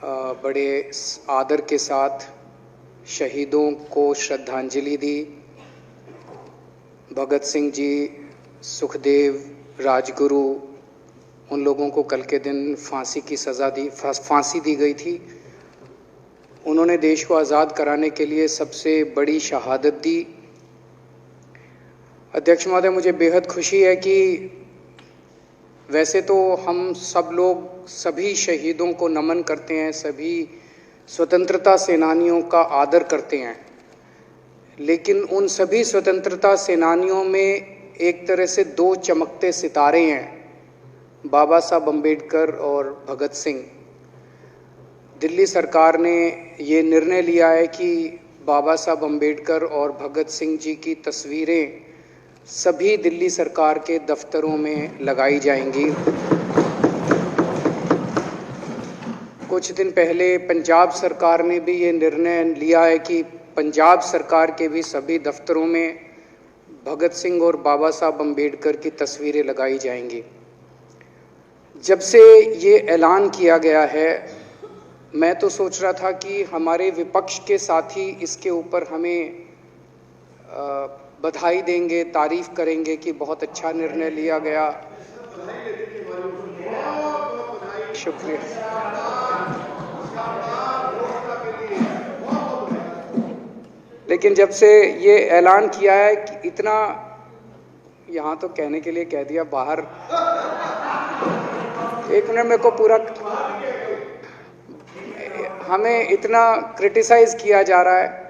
बड़े आदर के साथ शहीदों को श्रद्धांजलि दी। भगत सिंह जी, सुखदेव, राजगुरु, उन लोगों को कल के दिन फांसी दी गई थी। उन्होंने देश को आज़ाद कराने के लिए सबसे बड़ी शहादत दी। अध्यक्ष महोदय, मुझे बेहद खुशी है कि वैसे तो हम सब लोग सभी शहीदों को नमन करते हैं, सभी स्वतंत्रता सेनानियों का आदर करते हैं, लेकिन उन सभी स्वतंत्रता सेनानियों में एक तरह से दो चमकते सितारे हैं, बाबा साहब अम्बेडकर और भगत सिंह। दिल्ली सरकार ने ये निर्णय लिया है कि बाबा साहब अम्बेडकर और भगत सिंह जी की तस्वीरें सभी दिल्ली सरकार के दफ्तरों में लगाई जाएंगी। कुछ दिन पहले पंजाब सरकार ने भी ये निर्णय लिया है कि पंजाब सरकार के भी सभी दफ्तरों में भगत सिंह और बाबा साहब अम्बेडकर की तस्वीरें लगाई जाएंगी। जब से ये ऐलान किया गया है, मैं तो सोच रहा था कि हमारे विपक्ष के साथी इसके ऊपर हमें बधाई देंगे, तारीफ करेंगे कि बहुत अच्छा निर्णय लिया गया। शुक्रिया। लेकिन जब से ये ऐलान किया है कि इतना, यहाँ तो कहने के लिए कह दिया, बाहर एक मिनट मेरे को पूरा, हमें इतना क्रिटिसाइज किया जा रहा है।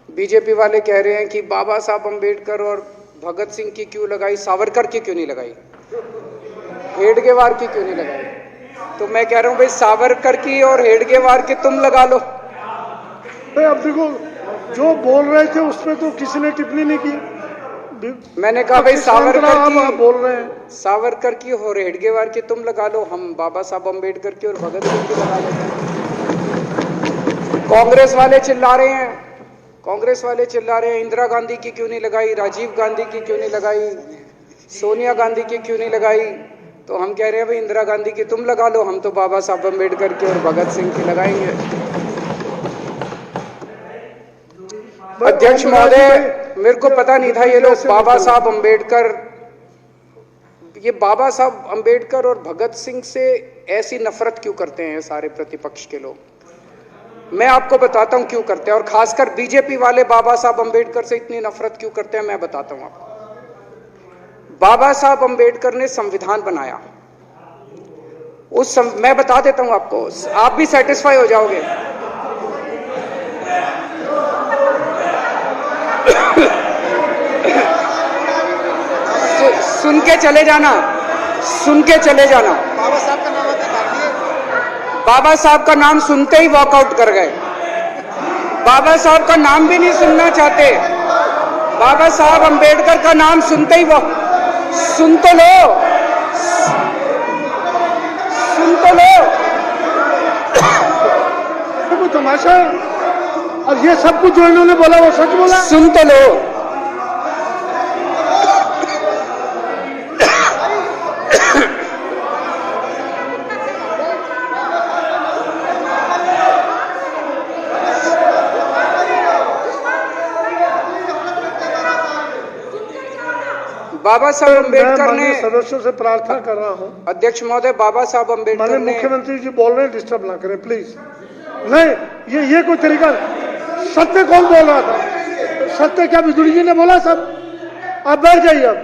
बीजेपी वाले कह रहे हैं कि बाबा साहब अम्बेडकर और भगत सिंह की क्यों लगाई, सावरकर की क्यों नहीं लगाई, हेडगेवार की क्यों नहीं लगाई। तो मैं कह रहा हूं भाई, सावरकर की और हेडगेवार की तुम लगा लो। अब देखो, जो बोल रहे थे उसमें तो किसी ने टिप्पणी नहीं की। मैंने कहा भाई सावरकर की बोल रहे हैं, सावरकर की और हेडगेवार की तुम लगा लो, हम बाबा साहब अम्बेडकर की और भगत सिंह की लगा लेते हैं। कांग्रेस वाले चिल्ला रहे हैं, इंदिरा गांधी की क्यों नहीं लगाई, राजीव गांधी की क्यों नहीं लगाई, सोनिया गांधी की क्यों नहीं लगाई। तो हम कह रहे हैं भाई, इंदिरा गांधी की तुम लगा लो, हम तो बाबा साहब अम्बेडकर की और भगत सिंह की लगाएंगे। अध्यक्ष महोदय, मेरे को पता नहीं था ये लोग बाबा साहब अम्बेडकर और भगत सिंह से ऐसी नफरत क्यों करते हैं सारे प्रतिपक्ष के लोग। मैं आपको बताता हूं क्यों करते हैं, और खासकर बीजेपी वाले बाबा साहब अम्बेडकर से इतनी नफरत क्यों करते हैं, मैं बताता हूं आपको। बाबा साहब अम्बेडकर ने संविधान बनाया, मैं बता देता हूं आपको, आप भी सेटिस्फाई हो जाओगे। सुन के चले जाना। बाबा साहब का नाम सुनते ही वॉकआउट कर गए। बाबा साहब का नाम भी नहीं सुनना चाहते। बाबा साहब अम्बेडकर का नाम सुनते ही सुन तो लो। तो तमाशा, और ये सब कुछ जो इन्होंने बोला वो सच बोला। सुन तो लो। बाबा साहब अम्बेडकर ने, सदस्यों से प्रार्थना कर रहा हूं, अध्यक्ष महोदय, बाबा साहब अम्बेडकर ने, मुख्यमंत्री जी बोल रहे हैं, डिस्टर्ब ना करें प्लीज। नहीं, ये कोई तरीका। सत्य कौन बोल रहा था? सत्य क्या बिजुली जी ने बोला? सब आप बैठ जाइए। अब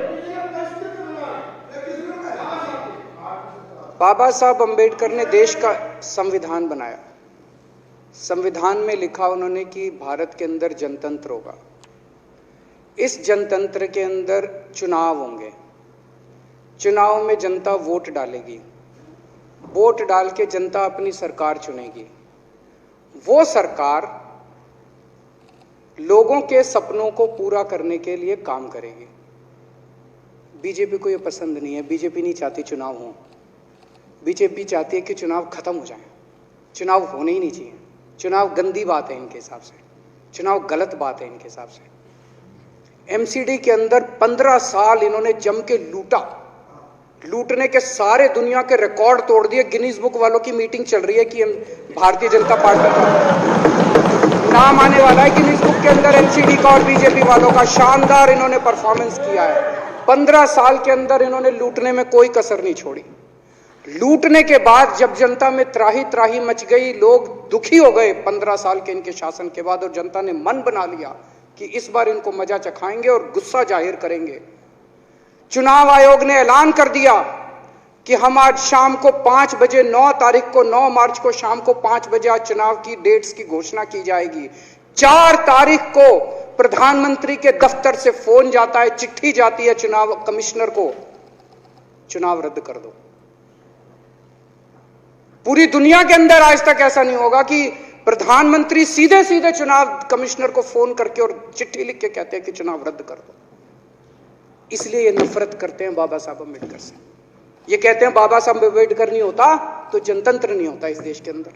बाबा साहब अम्बेडकर ने देश का संविधान बनाया। संविधान में लिखा उन्होंने कि भारत के अंदर जनतंत्र होगा। इस जनतंत्र के अंदर चुनाव होंगे। चुनाव में जनता वोट डालेगी। वोट डाल के जनता अपनी सरकार चुनेगी। वो सरकार लोगों के सपनों को पूरा करने के लिए काम करेगी। बीजेपी को ये पसंद नहीं है। बीजेपी नहीं चाहती चुनाव हो। बीजेपी चाहती है कि चुनाव खत्म हो जाए। चुनाव होने ही नहीं चाहिए। चुनाव गंदी बात है इनके हिसाब से। चुनाव गलत बात है इनके हिसाब से। एमसीडी के अंदर 15 साल इन्होंने जम के लूटा। लूटने के सारे दुनिया के रिकॉर्ड तोड़ दिए। गिनीज बुक वालों की मीटिंग चल रही है कि भारतीय जनता पार्टी का नाम आने वाला है गिनीज बुक के अंदर, एनसीडी का और बीजेपी वालों का। शानदार इन्होंने परफॉर्मेंस किया है। 15 साल के अंदर इन्होंने लूटने में कोई कसर नहीं छोड़ी। लूटने के बाद जब जनता में त्राही त्राही मच गई, लोग दुखी हो गए 15 साल के इनके शासन के बाद, और जनता ने मन बना लिया कि इस बार इनको मजा चखाएंगे और गुस्सा जाहिर करेंगे। चुनाव आयोग ने ऐलान कर दिया कि हम आज शाम को 5 बजे 9 तारीख को 9 मार्च को शाम को 5 बजे आज चुनाव की डेट्स की घोषणा की जाएगी। 4 तारीख को प्रधानमंत्री के दफ्तर से फोन जाता है, चिट्ठी जाती है चुनाव कमिश्नर को, चुनाव रद्द कर दो। पूरी दुनिया के अंदर आज तक ऐसा नहीं होगा कि प्रधानमंत्री सीधे सीधे चुनाव कमिश्नर को फोन करके और चिट्ठी लिख के कहते हैं कि चुनाव रद्द कर दो। इसलिए ये नफरत करते हैं बाबा साहब अम्बेडकर से। ये कहते हैं बाबा साहब अम्बेडकर नहीं होता तो जनतंत्र नहीं होता इस देश के अंदर।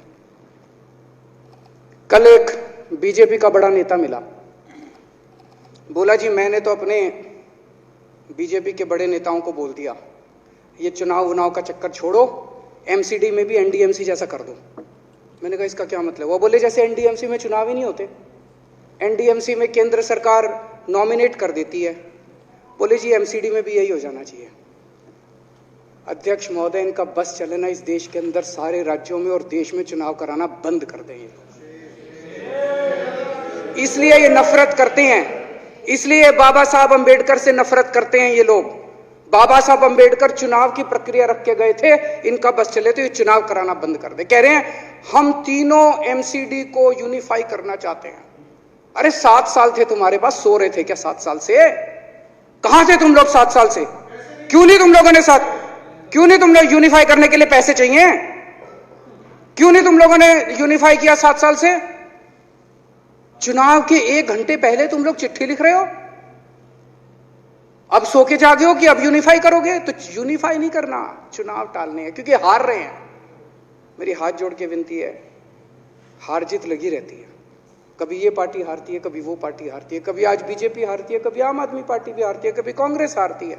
कल एक बीजेपी का बड़ा नेता मिला, बोला जी मैंने तो अपने बीजेपी के बड़े नेताओं को बोल दिया ये चुनाव का चक्कर छोड़ो, एमसीडी में भी एनडीएमसी जैसा कर दो। मैंने कहा इसका क्या मतलब? वो बोले जैसे एनडीएमसी में चुनाव ही नहीं होते, एनडीएमसी में केंद्र सरकार नॉमिनेट कर देती है, बोले जी एमसीडी में भी यही हो जाना चाहिए। अध्यक्ष महोदय, इनका बस चले ना इस देश के अंदर सारे राज्यों में और देश में चुनाव कराना बंद कर दें। इसलिए ये नफरत करते हैं, इसलिए बाबा साहब अंबेडकर से नफरत करते हैं ये लोग। बाबा साहब अंबेडकर चुनाव की प्रक्रिया रख के गए थे, इनका बस चले तो ये चुनाव कराना बंद कर दे। कह रहे हैं हम तीनों एमसीडी को यूनिफाई करना चाहते हैं। अरे 7 साल थे तुम्हारे पास, सो रहे थे क्या 7 साल से? कहां थे तुम लोग 7 साल से? क्यों नहीं तुम लोगों ने क्यों नहीं तुम लोग यूनिफाई करने के लिए पैसे चाहिए? क्यों नहीं तुम लोगों ने यूनिफाई किया 7 साल से? चुनाव के 1 घंटे पहले तुम लोग चिट्ठी लिख रहे हो, अब सो के जागे हो कि अब यूनिफाई करोगे। तो यूनिफाई नहीं करना, चुनाव टालने हैं, क्योंकि हार रहे हैं। मेरी हाथ जोड़ के विनती है, हार जीत लगी रहती है, कभी ये पार्टी हारती है, कभी वो पार्टी हारती है, कभी आज बीजेपी हारती है, कभी आम आदमी पार्टी भी हारती है, कभी कांग्रेस हारती है।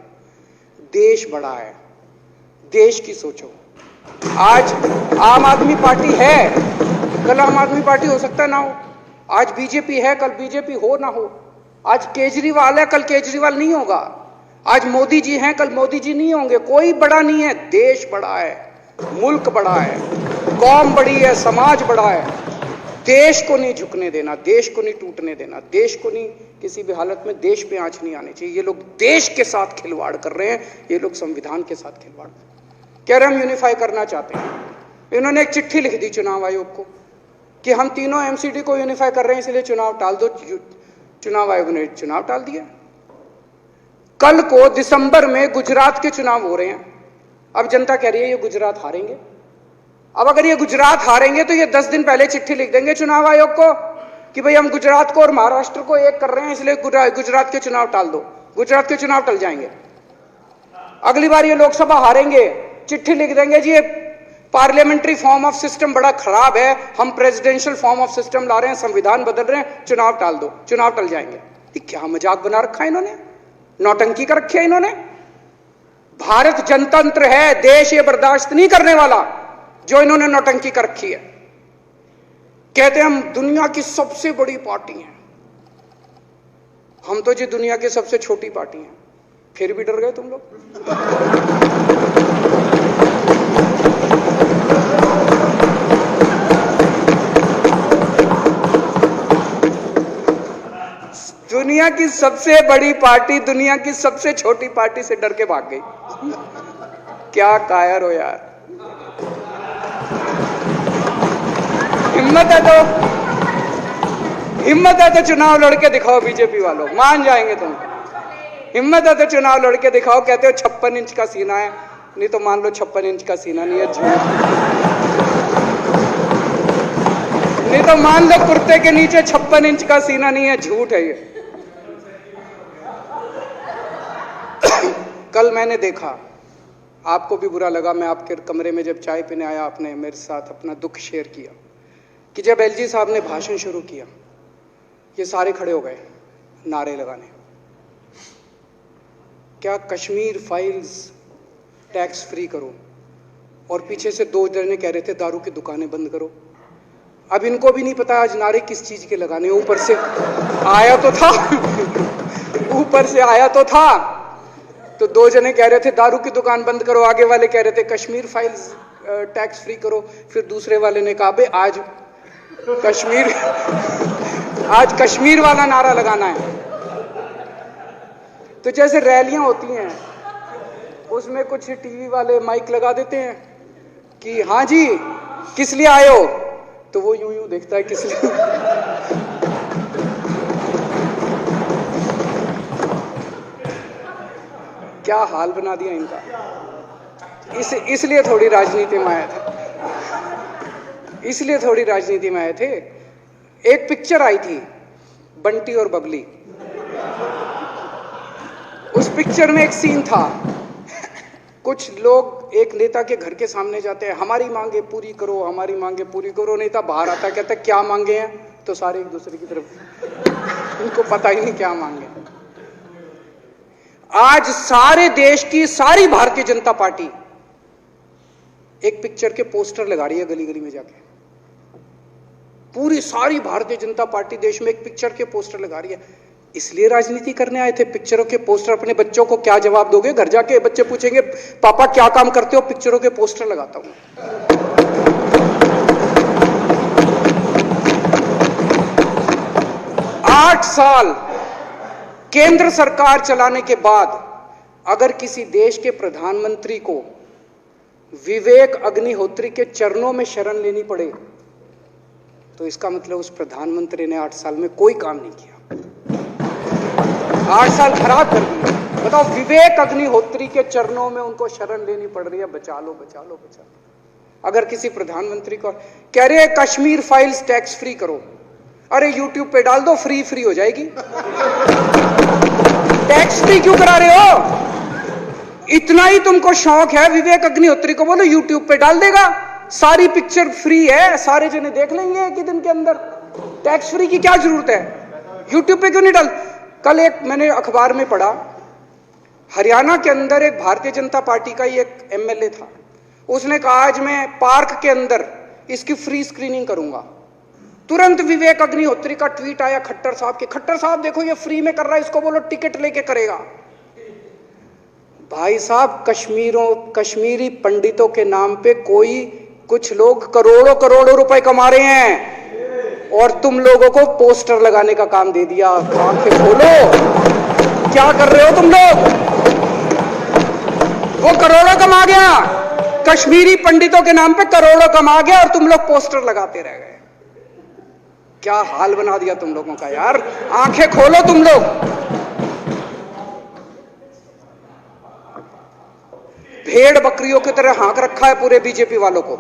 देश बड़ा है, देश की सोचो। आज आम आदमी पार्टी है, कल आम आदमी पार्टी हो सकता ना हो। आज बीजेपी है, कल बीजेपी हो ना हो। आज केजरीवाल है, कल केजरीवाल नहीं होगा। आज मोदी जी हैं, कल मोदी जी नहीं होंगे। कोई बड़ा नहीं है, देश बड़ा है, मुल्क बड़ा है, कौम बड़ी है, समाज बड़ा है। देश को नहीं झुकने देना, देश को नहीं टूटने देना, देश को नहीं किसी भी हालत में देश पे आंच नहीं आनी चाहिए। ये लोग देश के साथ खिलवाड़ कर रहे हैं, ये लोग संविधान के साथ खिलवाड़ कह रहे हैं। हम यूनिफाई करना चाहते हैं। इन्होंने एक चिट्ठी लिख दी चुनाव आयोग को कि हम तीनों एमसीडी को यूनिफाई कर रहे हैं, इसलिए चुनाव टाल दो। चुनाव आयोग ने चुनाव टाल दिया। कल को दिसंबर में गुजरात के चुनाव हो रहे हैं। अब जनता कह रही है ये गुजरात हारेंगे। अब अगर ये गुजरात हारेंगे तो ये 10 दिन पहले चिट्ठी लिख देंगे चुनाव आयोग को कि भाई हम गुजरात को और महाराष्ट्र को एक कर रहे हैं, इसलिए गुजरात के चुनाव टाल दो। गुजरात के चुनाव टल जाएंगे। अगली बार ये लोकसभा हारेंगे, चिट्ठी लिख देंगे जी ये पार्लियामेंट्री फॉर्म ऑफ सिस्टम बड़ा खराब है, हम प्रेसिडेंशियल फॉर्म ऑफ सिस्टम ला रहे हैं, संविधान बदल रहे हैं, चुनाव टाल दो। चुनाव टल जाएंगे। ये क्या मजाक बना रखा है इन्होंने, नौटंकी कर रखी है इन्होंने। भारत जनतंत्र है, देश ये बर्दाश्त नहीं करने वाला जो इन्होंने नौटंकी कर रखी है। कहते हैं हम दुनिया की सबसे बड़ी पार्टी हैं, हम तो जी दुनिया की सबसे छोटी पार्टी हैं। फिर भी डर गए तुम लोग। दुनिया की सबसे बड़ी पार्टी दुनिया की सबसे छोटी पार्टी से डर के भाग गई। क्या कायर हो यार। हिम्मत है तो चुनाव लड़के दिखाओ बीजेपी वालों, मान जाएंगे तुम। हिम्मत है तो चुनाव लड़के दिखाओ। कहते हो 56 इंच का सीना है, नहीं तो मान लो 56 इंच का सीना नहीं है, झूठ। नहीं तो मान लो कुर्ते के नीचे 56 इंच का सीना नहीं है, झूठ है ये। कल मैंने देखा, आपको भी बुरा लगा, मैं आपके कमरे में जब चाय पीने आया, आपने मेरे साथ अपना दुख शेयर किया कि जब एलजी साहब ने भाषण शुरू किया, ये सारे खड़े हो गए नारे लगाने। क्या कश्मीर फाइल्स टैक्स फ्री करो, और पीछे से 2 जने कह रहे थे दारू की दुकानें बंद करो। अब इनको भी नहीं पता आज नारे किस चीज के लगाने, ऊपर से आया तो था ऊपर से आया तो था। तो 2 जने कह रहे थे दारू की दुकान बंद करो, आगे वाले कह रहे थे कश्मीर फाइल्स टैक्स फ्री करो, फिर दूसरे वाले ने कहा बे आज कश्मीर वाला नारा लगाना है। तो जैसे रैलियां होती हैं उसमें कुछ टीवी वाले माइक लगा देते हैं कि हाँ जी किस लिए आए हो, तो वो यूं यूं देखता है किस लिए क्या हाल बना दिया इनका। इसलिए थोड़ी राजनीति में आए थे, इसलिए थोड़ी राजनीति में आए थे। एक पिक्चर आई थी बंटी और बबली, उस पिक्चर में एक सीन था, कुछ लोग एक नेता के घर के सामने जाते हैं, हमारी मांगे पूरी करो, हमारी मांगे पूरी करो। नेता बाहर आता कहता है क्या मांगे हैं, तो सारे एक दूसरे की तरफ, उनको पता ही नहीं क्या मांगे। आज सारे देश की सारी भारतीय जनता पार्टी एक पिक्चर के पोस्टर लगा रही है गली गली में जाके। पूरी सारी भारतीय जनता पार्टी देश में एक पिक्चर के पोस्टर लगा रही है। इसलिए राजनीति करने आए थे, पिक्चरों के पोस्टर। अपने बच्चों को क्या जवाब दोगे? घर जाके बच्चे पूछेंगे पापा क्या काम करते हो? पिक्चरों के पोस्टर लगाता हूं। 8 साल केंद्र सरकार चलाने के बाद अगर किसी देश के प्रधानमंत्री को विवेक अग्निहोत्री के चरणों में शरण लेनी पड़े तो इसका मतलब उस प्रधानमंत्री ने 8 साल में कोई काम नहीं किया, 8 साल खराब कर दिए। बताओ, विवेक अग्निहोत्री के चरणों में उनको शरण लेनी पड़ रही है, बचा लो बचा लो बचा लो। अगर किसी प्रधानमंत्री को कह रहे हैं कश्मीर फाइल्स टैक्स फ्री करो, अरे यूट्यूब पे डाल दो, फ्री हो जाएगी। टैक्स फ्री क्यों करा रहे हो? इतना ही तुमको शौक है, विवेक अग्निहोत्री को बोलो यूट्यूब पे डाल देगा, सारी पिक्चर फ्री है, सारे जने देख लेंगे एक ही दिन के अंदर। टैक्स फ्री की क्या जरूरत है? यूट्यूब पे क्यों नहीं डाल? कल एक मैंने अखबार में पढ़ा, हरियाणा के अंदर एक भारतीय जनता पार्टी का ही एक एमएलए था, उसने कहा आज मैं पार्क के अंदर इसकी फ्री स्क्रीनिंग करूंगा। तुरंत विवेक अग्निहोत्री का ट्वीट आया खट्टर साहब के, खट्टर साहब देखो ये फ्री में कर रहा है, इसको बोलो टिकट लेके करेगा। भाई साहब, कश्मीरी पंडितों के नाम पे कुछ लोग करोड़ों रुपए कमा रहे हैं और तुम लोगों को पोस्टर लगाने का काम दे दिया। आंखें खोलो, क्या कर रहे हो तुम लोग? वो करोड़ों कमा गया, कश्मीरी पंडितों के नाम पे करोड़ों कमा गया और तुम लोग पोस्टर लगाते रह गए। क्या हाल बना दिया तुम लोगों का यार, आंखें खोलो तुम लोग। भेड़ बकरियों की तरह हाँक रखा है पूरे बीजेपी वालों को,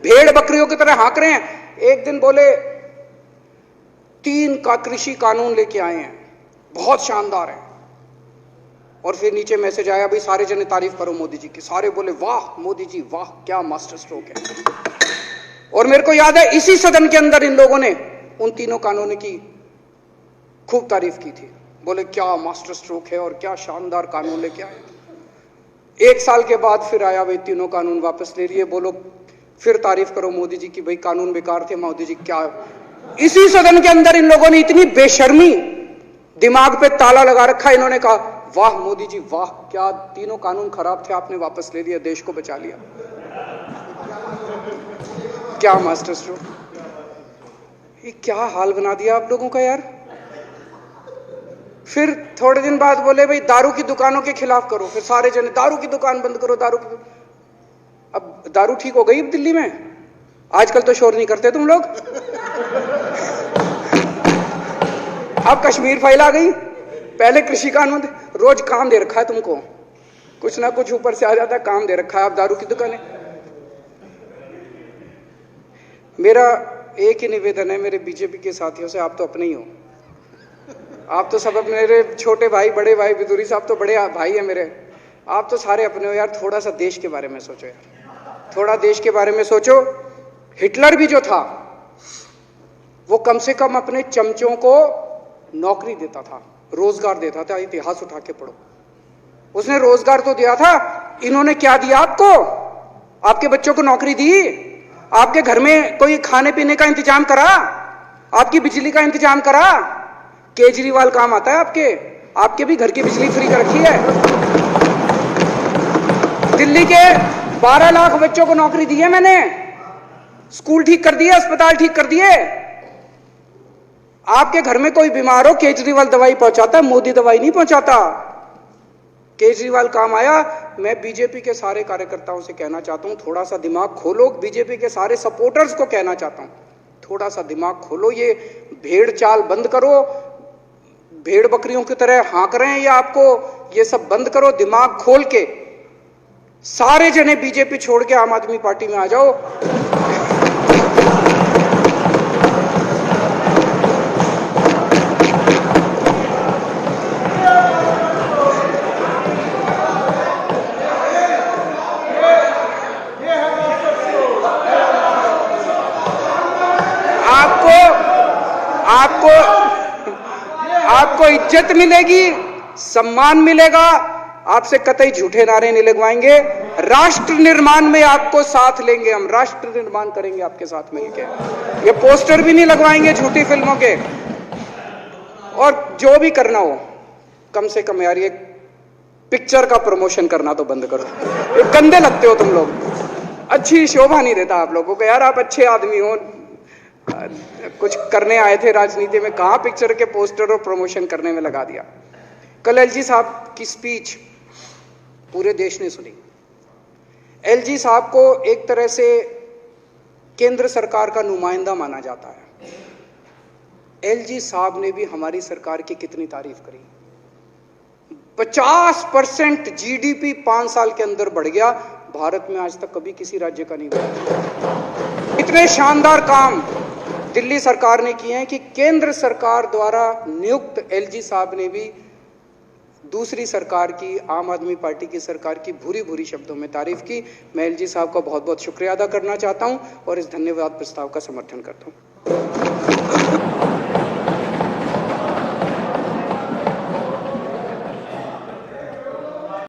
भेड़ बकरियों की तरह हाँक रहे हैं। एक दिन बोले 3 का कृषि कानून लेके आए हैं, बहुत शानदार है, और फिर नीचे मैसेज आया भाई सारे जने तारीफ करो मोदी जी की। सारे बोले वाह मोदी जी वाह, क्या मास्टर स्ट्रोक है। और मेरे को याद है इसी सदन के अंदर इन लोगों ने उन 3 कानूनों की खूब तारीफ की थी, बोले क्या मास्टर स्ट्रोक है और क्या शानदार कानून लेके आए। 1 साल के बाद फिर आया भाई 3 कानून वापस ले लिए, बोलो फिर तारीफ करो मोदी जी की, भाई कानून बेकार थे मोदी जी। क्या इसी सदन के अंदर इन लोगों ने इतनी बेशर्मी, दिमाग पे ताला लगा रखा, इन्होंने कहा वाह मोदी जी वाह, क्या 3 कानून खराब थे आपने वापस ले लिया, देश को बचा लिया। क्या मास्टर स्ट्रोक, ये क्या हाल बना दिया आप लोगों का यार। फिर थोड़े दिन बाद बोले भाई दारू की दुकानों के खिलाफ करो, फिर सारे जने दारू की दुकान बंद करो, अब दारू ठीक हो गई दिल्ली में? आजकल तो शोर नहीं करते तुम लोग। अब कश्मीर फाइल आ गई, पहले कृषि कानून, रोज काम दे रखा है तुमको, कुछ ना कुछ ऊपर से आ जाता है, काम दे रखा है। अब दारू की दुकानें। मेरा एक ही निवेदन है मेरे बीजेपी के साथियों से, आप तो अपने ही हो, आप तो सब अपने, मेरे छोटे भाई बड़े भाई बिदुरी साहब तो बड़े भाई है मेरे, आप तो सारे अपने हो यार। थोड़ा सा देश के बारे में सोचो यार, थोड़ा देश के बारे में सोचो। हिटलर भी जो था वो कम से कम अपने चमचों को नौकरी देता था, रोजगार देता था। इतिहास उठा के पढ़ो, उसने रोजगार तो दिया था, इन्होंने क्या दिया आपको? आपके बच्चों को नौकरी दी? आपके घर में कोई खाने पीने का इंतजाम करा? आपकी बिजली का इंतजाम करा? केजरीवाल काम आता है आपके? आपके भी घर की बिजली फ्री कर रखी है। दिल्ली के 12 लाख बच्चों को नौकरी दी है मैंने, स्कूल ठीक कर दिए, अस्पताल ठीक कर दिए। आपके घर में कोई बीमार हो, केजरीवाल दवाई पहुंचाता है, मोदी दवाई नहीं पहुंचाता। केजरीवाल काम आया। मैं बीजेपी के सारे कार्यकर्ताओं से कहना चाहता हूं, थोड़ा सा दिमाग खोलो। बीजेपी के सारे सपोर्टर्स को कहना चाहता हूं, थोड़ा सा दिमाग खोलो। ये भेड़ चाल बंद करो, भेड़ बकरियों की तरह हाँक रहे हैं ये आपको, ये सब बंद करो। दिमाग खोल के सारे जने बीजेपी छोड़ के आम आदमी पार्टी में आ जाओ। आपको इज्जत मिलेगी, सम्मान मिलेगा। आपसे कतई झूठे नारे नहीं लगवाएंगे। राष्ट्र निर्माण में आपको साथ लेंगे हम, राष्ट्र निर्माण करेंगे आपके साथ मिलकर। ये पोस्टर भी नहीं लगवाएंगे झूठी फिल्मों के। और जो भी करना हो, कम से कम यार ये पिक्चर का प्रमोशन करना तो बंद करो। ये गंदे लगते हो तुम लोग, अच्छी शोभा नहीं देता आप लोगों को। यार आप अच्छे आदमी हो, कुछ करने आए थे राजनीति में, कहां पिक्चर के पोस्टर और प्रमोशन करने में लगा दिया। कल एलजी साहब की स्पीच पूरे देश ने सुनी। एलजी साहब को एक तरह से केंद्र सरकार का नुमाइंदा माना जाता है। एलजी साहब ने भी हमारी सरकार की कितनी तारीफ करी। 50% जीडीपी 5 साल के अंदर बढ़ गया। भारत में आज तक कभी किसी राज्य का नहीं हुआ। इतने शानदार काम दिल्ली सरकार ने किए हैं कि केंद्र सरकार द्वारा नियुक्त एलजी साहब ने भी दूसरी सरकार की, आम आदमी पार्टी की सरकार की भूरी भूरी शब्दों में तारीफ की। मैं एलजी साहब का बहुत बहुत शुक्रिया अदा करना चाहता हूं और इस धन्यवाद प्रस्ताव का समर्थन करता हूं।